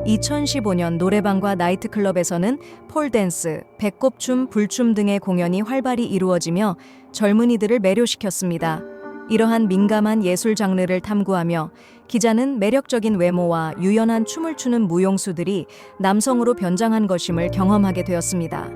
2015년 노래방과 나이트클럽에서는 폴댄스, 배꼽춤, 불춤 등의 공연이 활발히 이루어지며 젊은이들을 매료시켰습니다. 이러한 민감한 예술 장르를 탐구하며 기자는 매력적인 외모와 유연한 춤을 추는 무용수들이 남성으로 변장한 것임을 경험하게 되었습니다.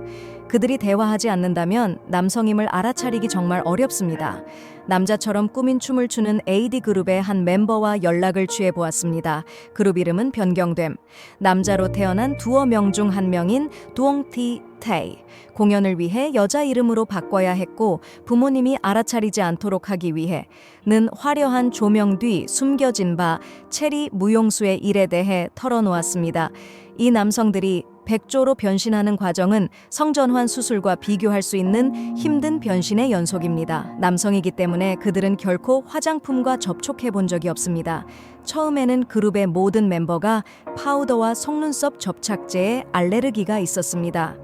그들이 대화하지 않는다면 남성임을 알아차리기 정말 어렵습니다. 남자처럼 꾸민 춤을 추는 AD 그룹의 한 멤버와 연락을 취해 보았습니다. 그룹 이름은 변경됨. 남자로 태어난 두어 명 중 한 명인 두옹티 테이. 공연을 위해 여자 이름으로 바꿔야 했고 부모님이 알아차리지 않도록 하기 위해는 화려한 조명 뒤 숨겨진 바 체리 무용수의 일에 대해 털어놓았습니다. 이 남성들이 백조로 변신하는 과정은 성전환 수술과 비교할 수 있는 힘든 변신의 연속입니다. 남성이기 때문에 그들은 결코 화장품과 접촉해 본 적이 없습니다. 처음에는 그룹의 모든 멤버가 파우더와 속눈썹 접착제에 알레르기가 있었습니다.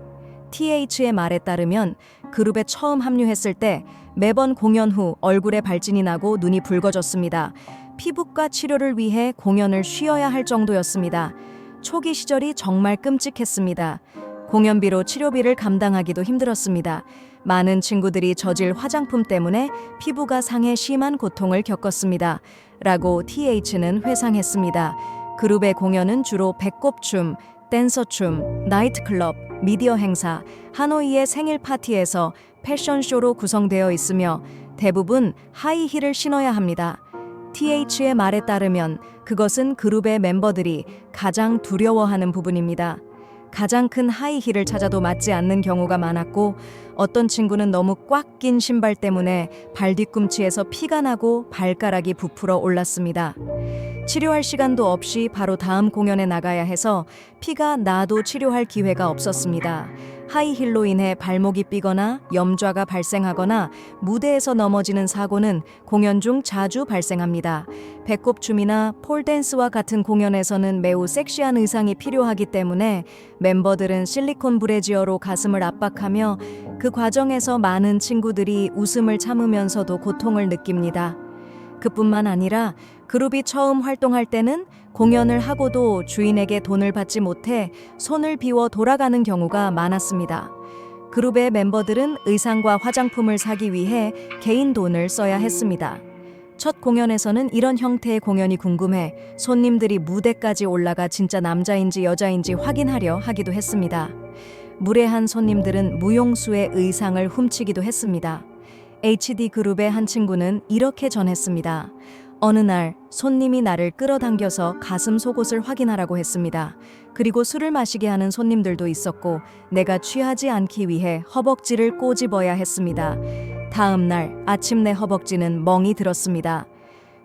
TH의 말에 따르면 그룹에 처음 합류했을 때 매번 공연 후 얼굴에 발진이 나고 눈이 붉어졌습니다. 피부과 치료를 위해 공연을 쉬어야 할 정도였습니다. 초기 시절이 정말 끔찍했습니다. 공연비로 치료비를 감당하기도 힘들었습니다. 많은 친구들이 저질 화장품 때문에 피부가 상해 심한 고통을 겪었습니다. 라고 TH는 회상했습니다. 그룹의 공연은 주로 배꼽춤, 댄서춤, 나이트클럽, 미디어 행사, 하노이의 생일 파티에서 패션쇼로 구성되어 있으며 대부분 하이힐을 신어야 합니다. TH의 말에 따르면 그것은 그룹의 멤버들이 가장 두려워하는 부분입니다. 가장 큰 하이힐을 찾아도 맞지 않는 경우가 많았고 어떤 친구는 너무 꽉 낀 신발 때문에 발 뒤꿈치에서 피가 나고 발가락이 부풀어 올랐습니다. 치료할 시간도 없이 바로 다음 공연에 나가야 해서 피가 나도 치료할 기회가 없었습니다. 하이힐로 인해 발목이 삐거나 염좌가 발생하거나 무대에서 넘어지는 사고는 공연 중 자주 발생합니다. 배꼽춤이나 폴댄스와 같은 공연에서는 매우 섹시한 의상이 필요하기 때문에 멤버들은 실리콘 브래지어로 가슴을 압박하며 그 과정에서 많은 친구들이 웃음을 참으면서도 고통을 느낍니다. 그뿐만 아니라 그룹이 처음 활동할 때는 공연을 하고도 주인에게 돈을 받지 못해 손을 비워 돌아가는 경우가 많았습니다. 그룹의 멤버들은 의상과 화장품을 사기 위해 개인 돈을 써야 했습니다. 첫 공연에서는 이런 형태의 공연이 궁금해 손님들이 무대까지 올라가 진짜 남자인지 여자인지 확인하려 하기도 했습니다. 무례한 손님들은 무용수의 의상을 훔치기도 했습니다. HD 그룹의 한 친구는 이렇게 전했습니다. 어느 날 손님이 나를 끌어당겨서 가슴 속옷을 확인하라고 했습니다. 그리고 술을 마시게 하는 손님들도 있었고 내가 취하지 않기 위해 허벅지를 꼬집어야 했습니다. 다음 날 아침 내 허벅지는 멍이 들었습니다.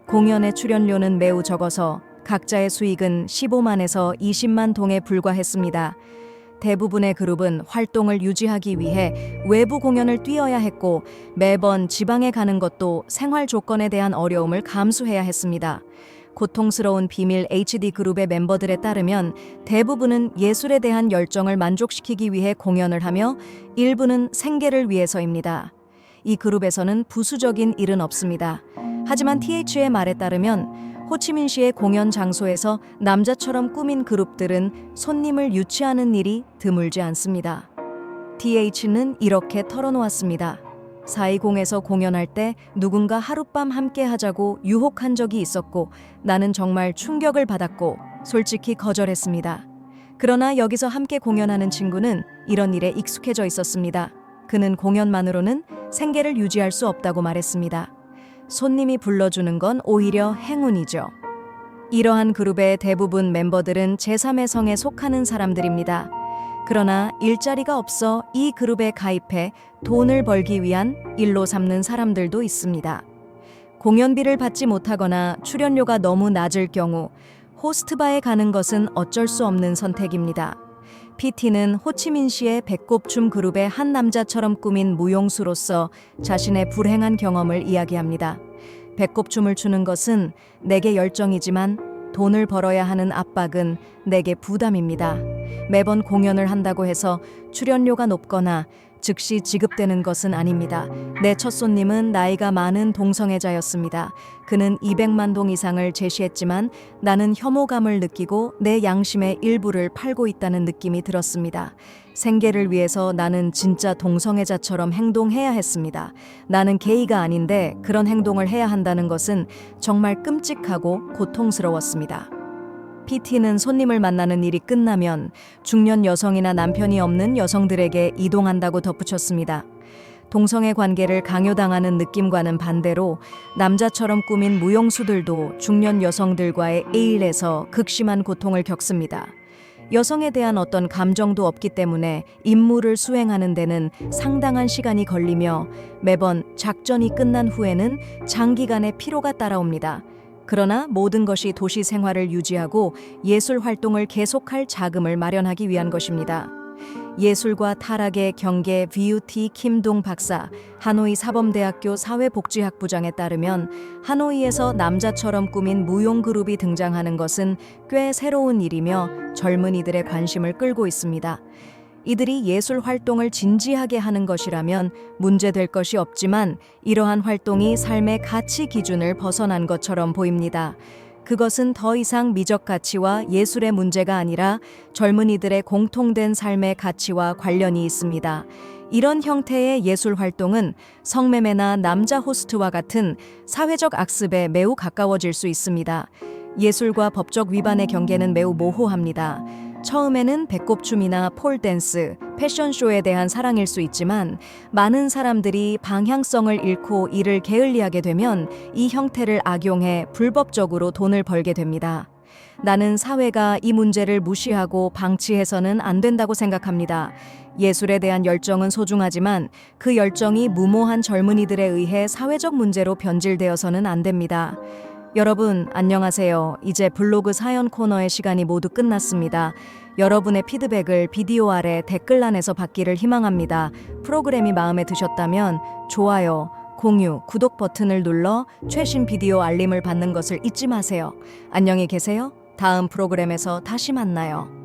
공연의 출연료는 매우 적어서 각자의 수익은 15만에서 20만 동에 불과했습니다. 대부분의 그룹은 활동을 유지하기 위해 외부 공연을 뛰어야 했고 매번 지방에 가는 것도 생활 조건에 대한 어려움을 감수해야 했습니다. 고통스러운 비밀 HD 그룹의 멤버들에 따르면 대부분은 예술에 대한 열정을 만족시키기 위해 공연을 하며 일부는 생계를 위해서입니다. 이 그룹에서는 부수적인 일은 없습니다. 하지만 TH의 말에 따르면 호치민시의 공연 장소에서 남자처럼 꾸민 그룹들은 손님을 유치하는 일이 드물지 않습니다. TH는 이렇게 털어놓았습니다. 420에서 공연할 때 누군가 하룻밤 함께 하자고 유혹한 적이 있었고 나는 정말 충격을 받았고 솔직히 거절했습니다. 그러나 여기서 함께 공연하는 친구는 이런 일에 익숙해져 있었습니다. 그는 공연만으로는 생계를 유지할 수 없다고 말했습니다. 손님이 불러주는 건 오히려 행운이죠. 이러한 그룹의 대부분 멤버들은 제3의 성에 속하는 사람들입니다. 그러나 일자리가 없어 이 그룹에 가입해 돈을 벌기 위한 일로 삼는 사람들도 있습니다. 공연비를 받지 못하거나 출연료가 너무 낮을 경우 호스트바에 가는 것은 어쩔 수 없는 선택입니다. PT는 호치민시의 배꼽춤 그룹의 한 남자처럼 꾸민 무용수로서 자신의 불행한 경험을 이야기합니다. 배꼽춤을 추는 것은 내게 열정이지만 돈을 벌어야 하는 압박은 내게 부담입니다. 매번 공연을 한다고 해서 출연료가 높거나 즉시 지급되는 것은 아닙니다. 내 첫 손님은 나이가 많은 동성애자였습니다. 그는 200만 동 이상을 제시했지만 나는 혐오감을 느끼고 내 양심의 일부를 팔고 있다는 느낌이 들었습니다. 생계를 위해서 나는 진짜 동성애자처럼 행동해야 했습니다. 나는 게이가 아닌데 그런 행동을 해야 한다는 것은 정말 끔찍하고 고통스러웠습니다. PT는 손님을 만나는 일이 끝나면 중년 여성이나 남편이 없는 여성들에게 이동한다고 덧붙였습니다. 동성애 관계를 강요당하는 느낌과는 반대로 남자처럼 꾸민 무용수들도 중년 여성들과의 에일에서 극심한 고통을 겪습니다. 여성에 대한 어떤 감정도 없기 때문에 임무를 수행하는 데는 상당한 시간이 걸리며 매번 작전이 끝난 후에는 장기간의 피로가 따라옵니다. 그러나 모든 것이 도시 생활을 유지하고 예술 활동을 계속할 자금을 마련하기 위한 것입니다. 예술과 타락의 경계 VUT 김동 박사, 하노이 사범대학교 사회복지학부장에 따르면 하노이에서 남자처럼 꾸민 무용그룹이 등장하는 것은 꽤 새로운 일이며 젊은이들의 관심을 끌고 있습니다. 이들이 예술 활동을 진지하게 하는 것이라면 문제될 것이 없지만 이러한 활동이 삶의 가치 기준을 벗어난 것처럼 보입니다. 그것은 더 이상 미적 가치와 예술의 문제가 아니라 젊은이들의 공통된 삶의 가치와 관련이 있습니다. 이런 형태의 예술 활동은 성매매나 남자 호스트와 같은 사회적 악습에 매우 가까워질 수 있습니다. 예술과 법적 위반의 경계는 매우 모호합니다. 처음에는 배꼽춤이나 폴댄스, 패션쇼에 대한 사랑일 수 있지만 많은 사람들이 방향성을 잃고 이를 게을리하게 되면 이 형태를 악용해 불법적으로 돈을 벌게 됩니다. 나는 사회가 이 문제를 무시하고 방치해서는 안 된다고 생각합니다. 예술에 대한 열정은 소중하지만 그 열정이 무모한 젊은이들에 의해 사회적 문제로 변질되어서는 안 됩니다. 여러분 안녕하세요. 이제 블로그 사연 코너의 시간이 모두 끝났습니다. 여러분의 피드백을 비디오 아래 댓글란에서 받기를 희망합니다. 프로그램이 마음에 드셨다면 좋아요, 공유, 구독 버튼을 눌러 최신 비디오 알림을 받는 것을 잊지 마세요. 안녕히 계세요. 다음 프로그램에서 다시 만나요.